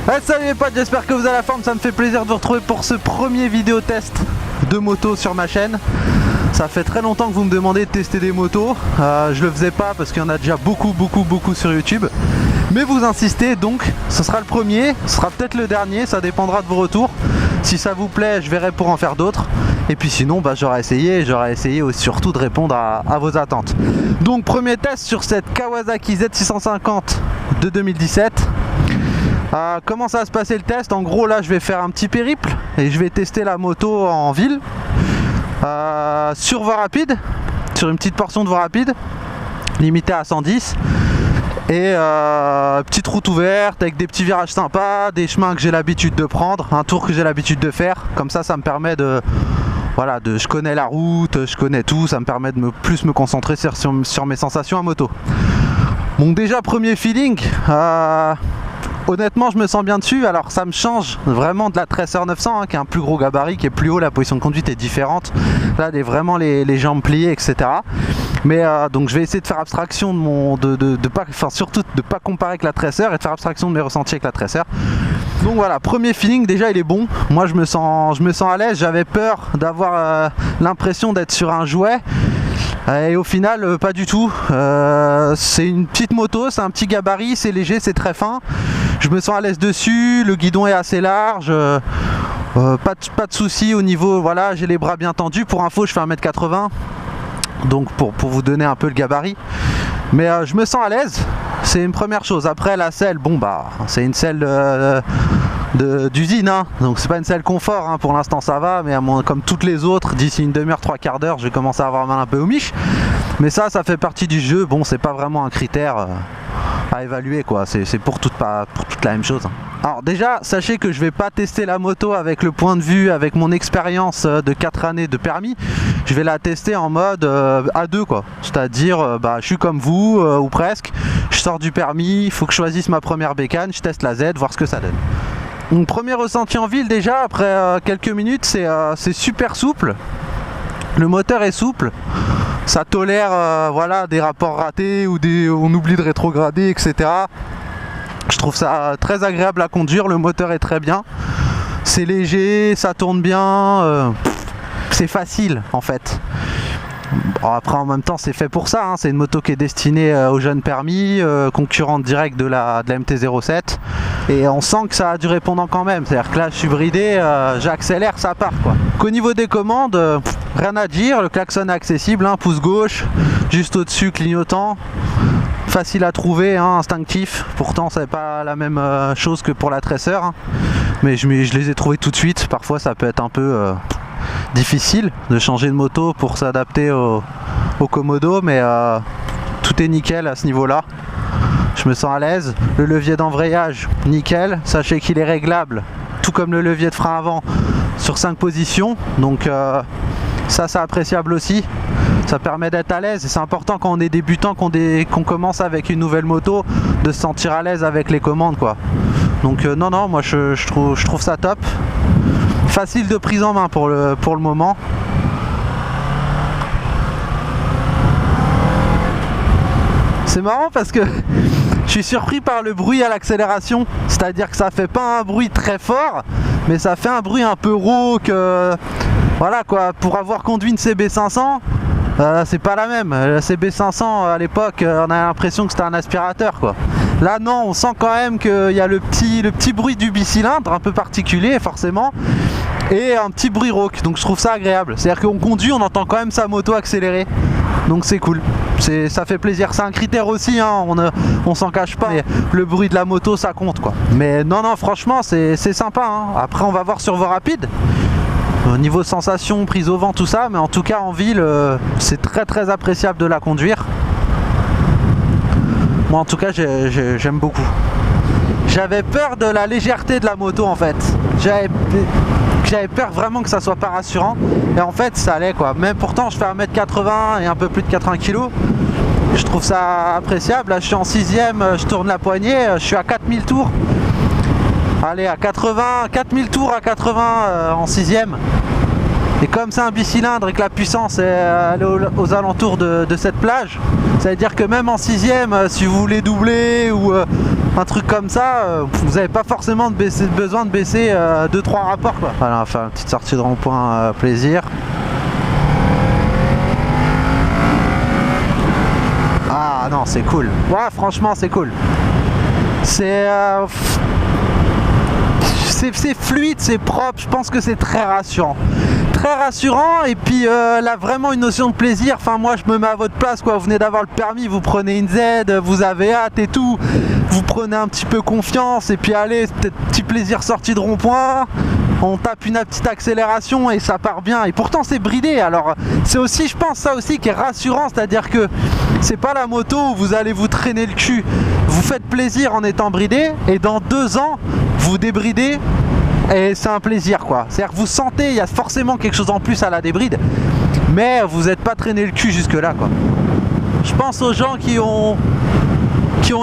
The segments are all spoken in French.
Hey, salut les potes, j'espère que vous avez la forme, ça me fait plaisir de vous retrouver pour ce premier vidéo test de moto sur ma chaîne. Ça fait très longtemps que vous me demandez de tester des motos, je le faisais pas parce qu'il y en a déjà beaucoup sur YouTube. Mais vous insistez, donc ce sera le premier, ce sera peut-être le dernier, ça dépendra de vos retours. Si ça vous plaît, je verrai pour en faire d'autres. Et puis sinon, j'aurai essayé surtout de répondre à vos attentes. Donc premier test sur cette Kawasaki Z650 de 2017. Comment ça va se passer le test? En gros là je vais faire un petit périple et je vais tester la moto en ville sur voie rapide, sur une petite portion de voie rapide limitée à 110 et petite route ouverte avec des petits virages sympas, des chemins que j'ai l'habitude de prendre, un tour que j'ai l'habitude de faire, comme ça me permet de je connais la route, je connais tout, ça me permet de plus me concentrer sur mes sensations à moto. Bon, déjà premier feeling, honnêtement je me sens bien dessus. Alors ça me change vraiment de la Tracer 900 qui est un plus gros gabarit, qui est plus haut, la position de conduite est différente, là vraiment les jambes pliées, etc. Mais donc je vais essayer de faire abstraction surtout de pas comparer avec la Tracer et de faire abstraction de mes ressentis avec la Tracer. Donc voilà, premier feeling déjà il est bon. Moi je me sens à l'aise. J'avais peur d'avoir l'impression d'être sur un jouet. Et au final pas du tout, c'est une petite moto, c'est un petit gabarit, c'est léger, c'est très fin, je me sens à l'aise dessus, le guidon est assez large, pas de soucis au niveau, voilà, j'ai les bras bien tendus. Pour info je fais 1m80, donc pour vous donner un peu le gabarit, mais je me sens à l'aise, c'est une première chose. Après la selle, c'est une selle d'usine, donc c'est pas une selle confort, pour l'instant ça va, mais comme toutes les autres, d'ici une demi-heure, trois quarts d'heure, je vais commencer à avoir mal un peu aux miches, mais ça fait partie du jeu. Bon, c'est pas vraiment un critère à évaluer quoi, c'est pour toute la même chose. Alors déjà, sachez que je vais pas tester la moto avec le point de vue, avec mon expérience de 4 années de permis, je vais la tester en mode A2 quoi, c'est-à-dire je suis comme vous, ou presque, je sors du permis, il faut que je choisisse ma première bécane, je teste la Z, voir ce que ça donne. Mon premier ressenti en ville déjà, après quelques minutes, c'est super souple, le moteur est souple, ça tolère des rapports ratés ou on oublie de rétrograder, etc. Je trouve ça très agréable à conduire, le moteur est très bien, c'est léger, ça tourne bien, c'est facile en fait. Bon, après en même temps c'est fait pour ça, c'est une moto qui est destinée aux jeunes permis, concurrente directe de la MT-07, et on sent que ça a du répondant quand même, c'est à dire que là je suis bridé, j'accélère, ça part quoi. Qu'au niveau des commandes, rien à dire, le klaxon est accessible, pouce gauche, juste au dessus clignotant, facile à trouver, instinctif, pourtant c'est pas la même chose que pour la Tracer, mais je les ai trouvés tout de suite. Parfois ça peut être un peu difficile de changer de moto pour s'adapter au Komodo, mais tout est nickel à ce niveau là, je me sens à l'aise. Le levier d'embrayage nickel, sachez qu'il est réglable tout comme le levier de frein avant sur 5 positions, donc ça c'est appréciable aussi, ça permet d'être à l'aise, et c'est important quand on est débutant, qu'on commence avec une nouvelle moto, de se sentir à l'aise avec les commandes quoi. Donc non, moi je trouve ça top. Facile de prise en main pour le moment. C'est marrant parce que je suis surpris par le bruit à l'accélération, c'est-à-dire que ça fait pas un bruit très fort, mais ça fait un bruit un peu rauque, voilà quoi. Pour avoir conduit une CB500, c'est pas la même. La CB500 à l'époque, on a l'impression que c'était un aspirateur quoi. Là non, on sent quand même qu'il y a le petit bruit du bicylindre, un peu particulier forcément, et un petit bruit rauque, donc je trouve ça agréable. C'est à dire qu'on conduit, on entend quand même sa moto accélérer, donc c'est cool, ça fait plaisir. C'est un critère aussi, on s'en cache pas, mais le bruit de la moto ça compte quoi. Mais non franchement c'est sympa, Après on va voir sur voie rapide au niveau sensation, prise au vent, tout ça, mais en tout cas en ville c'est très appréciable de la conduire. Moi en tout cas j'aime beaucoup. J'avais peur de la légèreté de la moto en fait, j'avais peur vraiment que ça soit pas rassurant, et en fait ça allait quoi. Même pourtant je fais 1m80 et un peu plus de 80 kg, je trouve ça appréciable. Là je suis en 6ème, je tourne la poignée, je suis à 4000 tours, allez à 4000 tours à 80 en 6ème, Et comme c'est un bicylindre et que la puissance est aux alentours de cette plage, ça veut dire que même en 6ème, si vous voulez doubler ou un truc comme ça, vous n'avez pas forcément besoin de baisser 2-3 rapports quoi. Voilà, on va faire une petite sortie de rond-point plaisir. Ah non, c'est cool. Ouais, franchement, c'est cool. C'est fluide, c'est propre, je pense que c'est très rassurant. Très rassurant, et puis là vraiment une notion de plaisir. Enfin, moi je me mets à votre place quoi, vous venez d'avoir le permis, vous prenez une Z, vous avez hâte et tout, vous prenez un petit peu confiance, et puis allez, peut-être petit plaisir sorti de rond-point, on tape une petite accélération et ça part bien, et pourtant c'est bridé. Alors c'est aussi, je pense, ça aussi qui est rassurant, c'est-à-dire que c'est pas la moto où vous allez vous traîner le cul, vous faites plaisir en étant bridé, et dans 2 ans vous débridez et c'est un plaisir quoi. C'est-à-dire que vous sentez, il y a forcément quelque chose en plus à la débride, mais vous n'êtes pas traîné le cul jusque là quoi. Je pense aux gens qui ont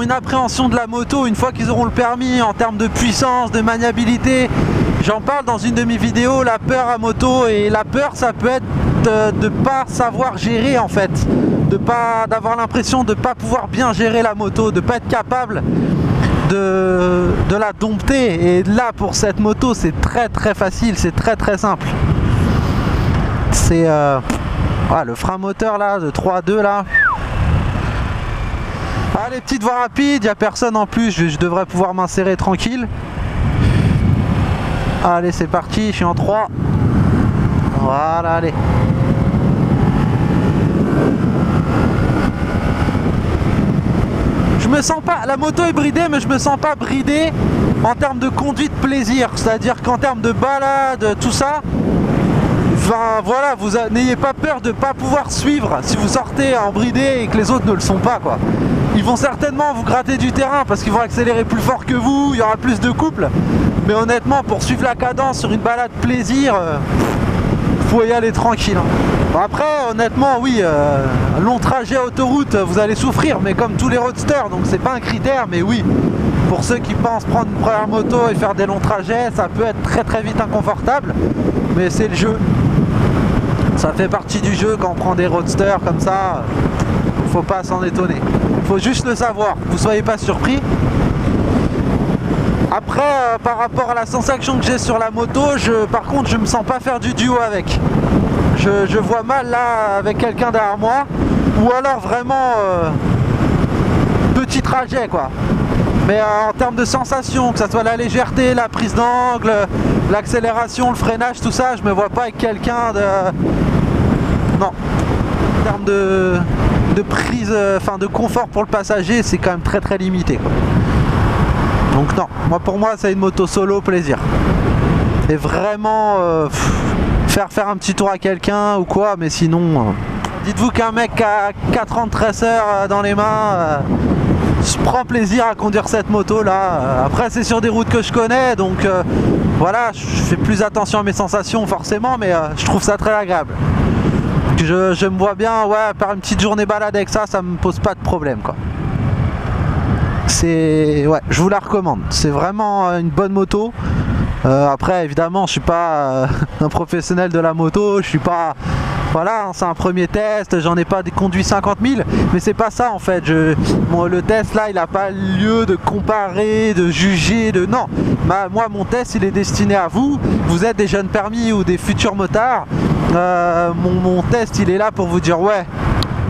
une appréhension de la moto une fois qu'ils auront le permis en termes de puissance, de maniabilité. J'en parle dans une de mes vidéos, la peur à moto, et la peur ça peut être de pas savoir gérer en fait, d'avoir l'impression de pas pouvoir bien gérer la moto, de pas être capable de la dompter. Et là pour cette moto c'est très très facile, c'est très très simple. C'est le frein moteur là de 3 à 2 là. Allez, petite voie rapide, il n'y a personne en plus, je devrais pouvoir m'insérer tranquille. Allez, c'est parti, je suis en 3. Voilà, allez. Je me sens pas, la moto est bridée, mais je me sens pas bridé en termes de conduite plaisir. C'est-à-dire qu'en termes de balade, tout ça, enfin voilà, vous n'ayez pas peur de ne pas pouvoir suivre si vous sortez en bridé et que les autres ne le sont pas quoi. Ils vont certainement vous gratter du terrain parce qu'ils vont accélérer plus fort que vous, il y aura plus de couple. Mais honnêtement, pour suivre la cadence sur une balade plaisir, faut y aller tranquille. Bon, après, honnêtement, oui, long trajet autoroute, vous allez souffrir, mais comme tous les roadsters, donc c'est pas un critère, mais oui, pour ceux qui pensent prendre une première moto et faire des longs trajets, ça peut être très très vite inconfortable, mais c'est le jeu. Ça fait partie du jeu quand on prend des roadsters comme ça, faut pas s'en étonner. Faut juste le savoir, vous soyez pas surpris. Après, par rapport à la sensation que j'ai sur la moto, par contre, je me sens pas faire du duo avec. Je vois mal là avec quelqu'un derrière moi, ou alors vraiment petit trajet quoi. Mais en termes de sensation, que ce soit la légèreté, la prise d'angle, l'accélération, le freinage, tout ça, je me vois pas avec quelqu'un de... Non. En termes de prise, enfin de confort pour le passager, c'est quand même très très limité quoi. Donc non, pour moi c'est une moto solo plaisir. Et vraiment faire un petit tour à quelqu'un ou quoi, mais sinon dites-vous qu'un mec qui a 4 ans de traceur dans les mains je prends plaisir à conduire cette moto là. Après c'est sur des routes que je connais, donc voilà, je fais plus attention à mes sensations forcément, mais je trouve ça très agréable. Je me vois bien faire une petite journée balade avec ça, ça me pose pas de problème quoi. Je vous la recommande, c'est vraiment une bonne moto. Après évidemment je suis pas un professionnel de la moto, je suis pas, voilà, c'est un premier test, j'en ai pas conduit 50 000, mais c'est pas ça en fait. Le test là il a pas lieu de comparer, de juger, non, moi mon test il est destiné à vous, vous êtes des jeunes permis ou des futurs motards. Mon test il est là pour vous dire ouais,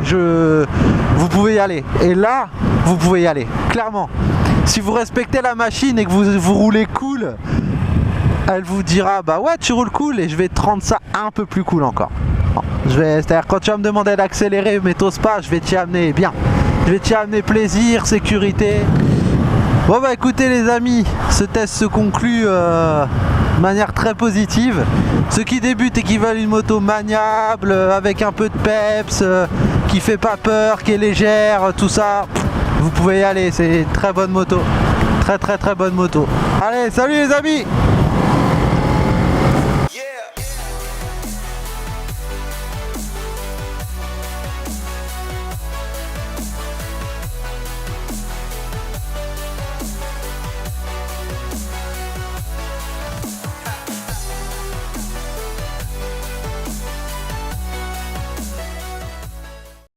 vous pouvez y aller, et là vous pouvez y aller, clairement. Si vous respectez la machine et que vous roulez cool, elle vous dira bah ouais tu roules cool, et je vais te rendre ça un peu plus cool encore. C'est-à-dire quand tu vas me demander d'accélérer mais t'oses pas, je vais t'y amener bien, je vais t'y amener plaisir, sécurité. Bon bah écoutez les amis, ce test se conclut de manière très positive. Ceux qui débutent et qui veulent une moto maniable, avec un peu de peps, qui fait pas peur, qui est légère, tout ça, vous pouvez y aller, c'est une très bonne moto. Très très très bonne moto. Allez, salut les amis!